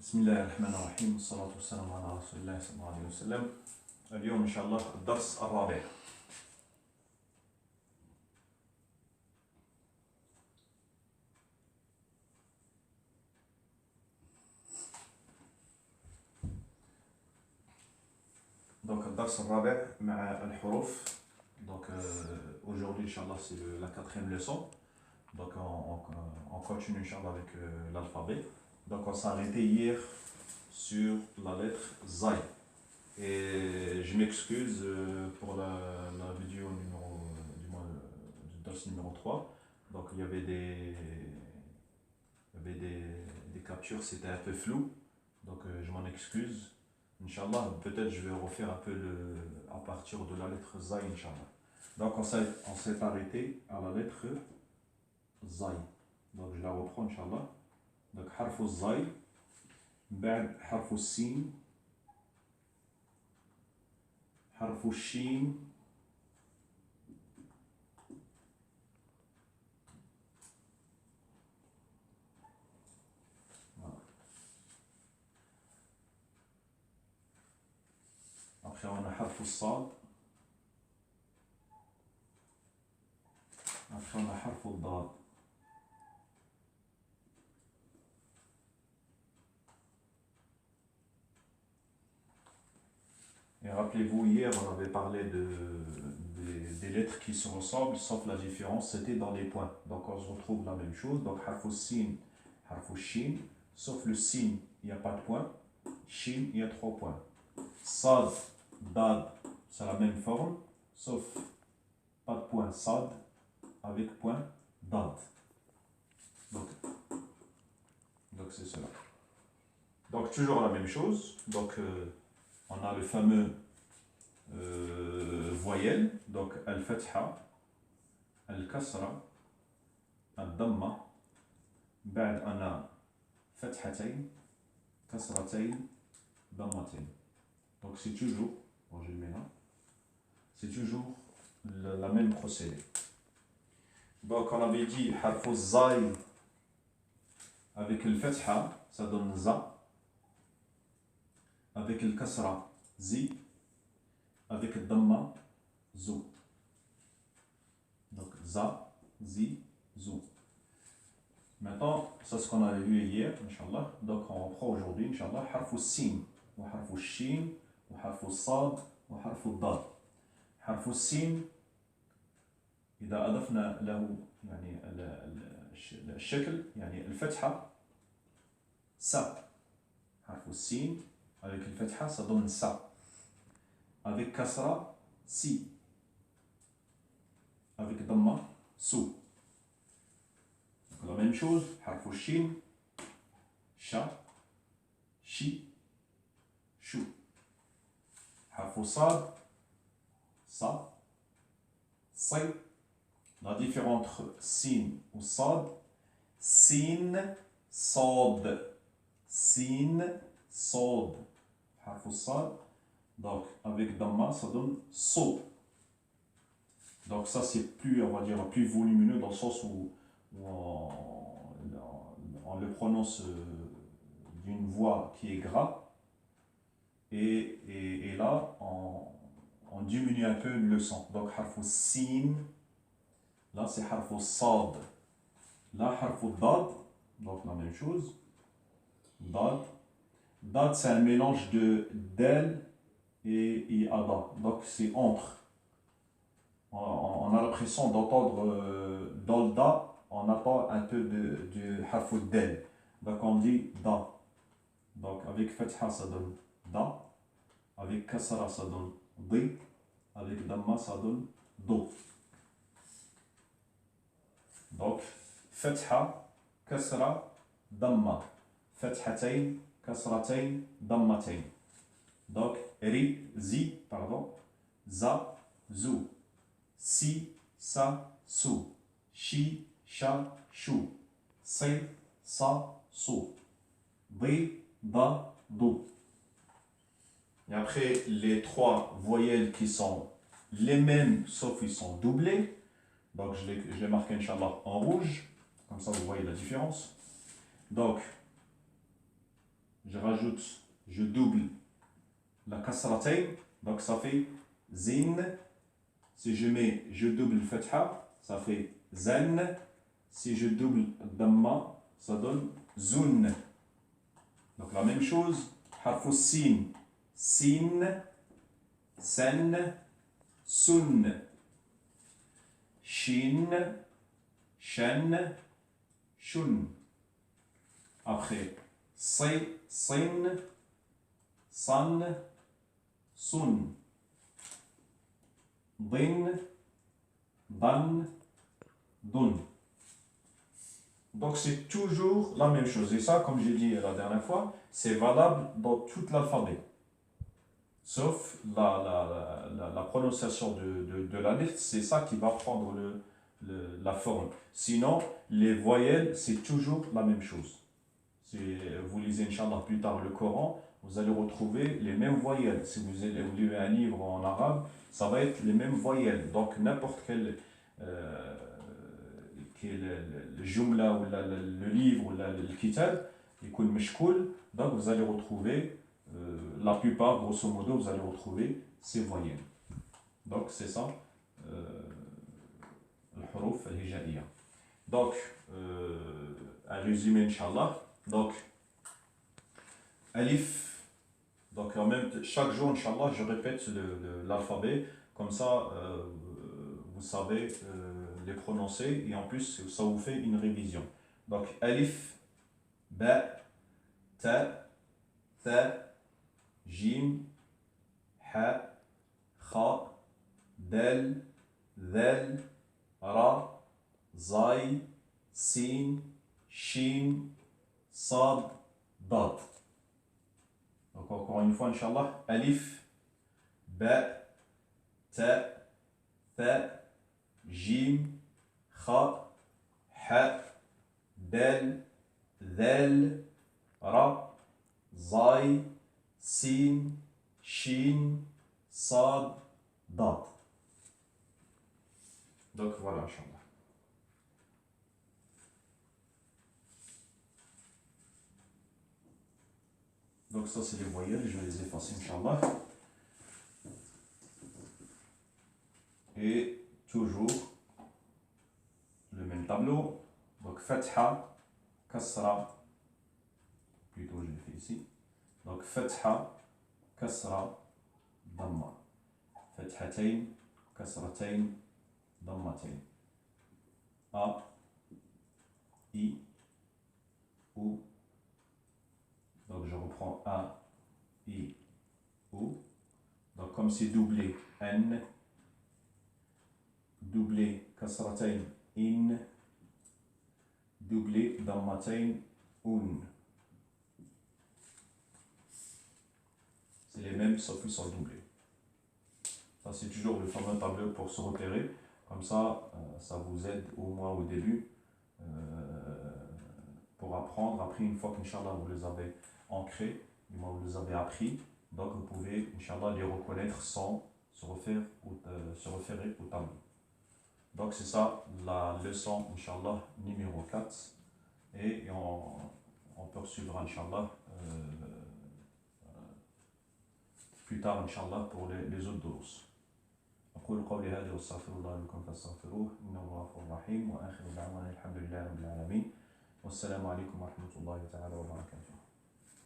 بسم الله الرحمن الرحيم والصلاة والسلام على رسول الله صلى الله عليه وسلم. اليوم إن شاء الله الدرس الرابع. Donc الدرس الرابع مع الحروف. Donc aujourd'hui Inch'Allah c'est la quatrième leçon. Donc on continue Inch'Allah avec l'alphabet. Donc on s'est arrêté hier sur la lettre Zay. Et je m'excuse pour la vidéo du dars numéro 3. Donc il y avait des captures, c'était un peu flou. Donc je m'en excuse. Inch'Allah, peut-être je vais refaire un peu à partir de la lettre Zay, Inch'Allah. Donc on s'est arrêté à la lettre Zay. Donc je la reprends, Inch'Allah. Donc harf Zay, بعد حرف السين, حرف الشين, après on a حرف الصاد, après on a حرف الضاد. Et rappelez-vous, hier on avait parlé des lettres qui se ressemblent, sauf la différence c'était dans les points. Donc on se retrouve la même chose. Donc harf sin, harf shin, sauf le sin, il n'y a pas de point. Shin, il y a 3 points. Sad, dad, c'est la même forme, sauf pas de point sad avec point dad. Donc c'est cela. Donc toujours la même chose. Donc on a le fameux voyelle, donc al-fatha, al-kasra, al-damma, بعد on a فتحتين, كسرتين, ضمتين. Donc c'est toujours, bon je le mets là, c'est toujours la même procédé. Donc on avait dit harf zay avec le fatha, ça donne za. Avec le kasra, zi. Avec le damma, zou. Donc za, zi, zou. Maintenant, c'est ce qu'on avait vu hier, Inch'Allah. Donc on reprend aujourd'hui, Inch'Allah, harf sin, ou harf shin, ou harf sad, ou harf dad. harf sin, إذا أضفنا له يعني الشكل يعني الفتحة sa. harf sin avec le fatha, ça donne sa. Avec kasra, si. Avec damma, sou. Donc la même chose, harf shin, sha, shi, chou. Harf sad, sa, si. La différence entre sin ou sad, sin, sad. Sin, sad. Harf sad. Donc avec damma, ça donne so. Donc ça c'est plus, on va dire, plus volumineux dans le sens où on le prononce d'une voix qui est grave. Et là, on diminue un peu le son. Donc harf sin, là c'est harf sad. Là harf dad, donc la même chose. Dad. Dad c'est un mélange de del et ada. Donc c'est entre. On a l'impression d'entendre dolda, on attend un peu de harf del. Donc on dit da. Donc avec fatha ça donne da. Avec kasra ça donne di. Avec damma ça donne do. Donc fatha, kasra, damma. Fathatayn, kasratayn, dammatayn. Donc ri, zi, pardon, za, zou. Si, sa, sou. Shi, sha, chou. Si, sa, sou. Di, da, do. Et après, les 3 voyelles qui sont les mêmes, sauf qu'ils sont doublés. Donc je les marque, Inch'Allah, en rouge. Comme ça, vous voyez la différence. Donc, je rajoute, je double la kasratain, donc ça fait zin. Si je double fatha, ça fait zan. Si je double damma, ça donne zun. Donc la même chose, harf sin, sin, sen, sun, shin, shen, shun. Après, sin, san, sun, din, dan, dun. Donc c'est toujours la même chose. Et ça, comme j'ai dit la dernière fois, c'est valable dans tout l'alphabet. Sauf la prononciation de la lettre, c'est ça qui va prendre la forme. Sinon, les voyelles, c'est toujours la même chose. Si vous lisez, Inch'Allah, plus tard le Coran, vous allez retrouver les mêmes voyelles. Si vous lisez un livre en arabe, ça va être les mêmes voyelles. Donc, n'importe quel le jumla ou le livre ou le kitab, donc vous allez retrouver, la plupart, grosso modo, vous allez retrouver ces voyelles. Donc, c'est ça, le huruf al-hijaiya. Donc, à résumer, Inch'Allah. Donc, alif, donc en même chaque jour, Inch'Allah, je répète l'alphabet, comme ça, vous savez les prononcer, et en plus, ça vous fait une révision. Donc, alif, ba, ta, tha, jim, ha, kha, dal, dhal, ra, zay, sin, shin, sad, dad. Donc encore une fois, Inch'Allah, alif, ba, ta, tha, jim, kha, ha, dal, dhal, ra, zay, sin, shin, sad, dad. Donc voilà, Inch'Allah. Donc ça c'est les voyelles, je vais les effacer, Inch'Allah. Et toujours le même tableau. Donc fatha, kasra, plutôt je l'ai fait ici. Donc fatha, kasra, damma. Fathatain, kasratain, dammatain. A, I, ou. Donc je reprends A, I, ou. Donc comme c'est doublé, N, doublé, kasratain, in, doublé, dammatain, un. C'est les mêmes sauf qu'ils sont doublés. Ça c'est toujours le fameux tableau pour se repérer. Comme ça, ça vous aide au moins au début pour apprendre. Après, une fois qu'Inch'Allah vous les avez ancrés, du moins vous les avez appris, donc vous pouvez, Inch'Allah, les reconnaître sans se référer au tableau. Donc c'est ça la leçon, Inch'Allah, numéro 4. Et on poursuivra, Inch'Allah, plus tard, Inch'Allah, pour les autres durus. أقول قولي هذا واستغفر الله لكم فاستغفروه إنه هو الغفور الرحيم وآخر دعوانا الحمد لله رب العالمين والسلام عليكم ورحمة الله تعالى وبركاته.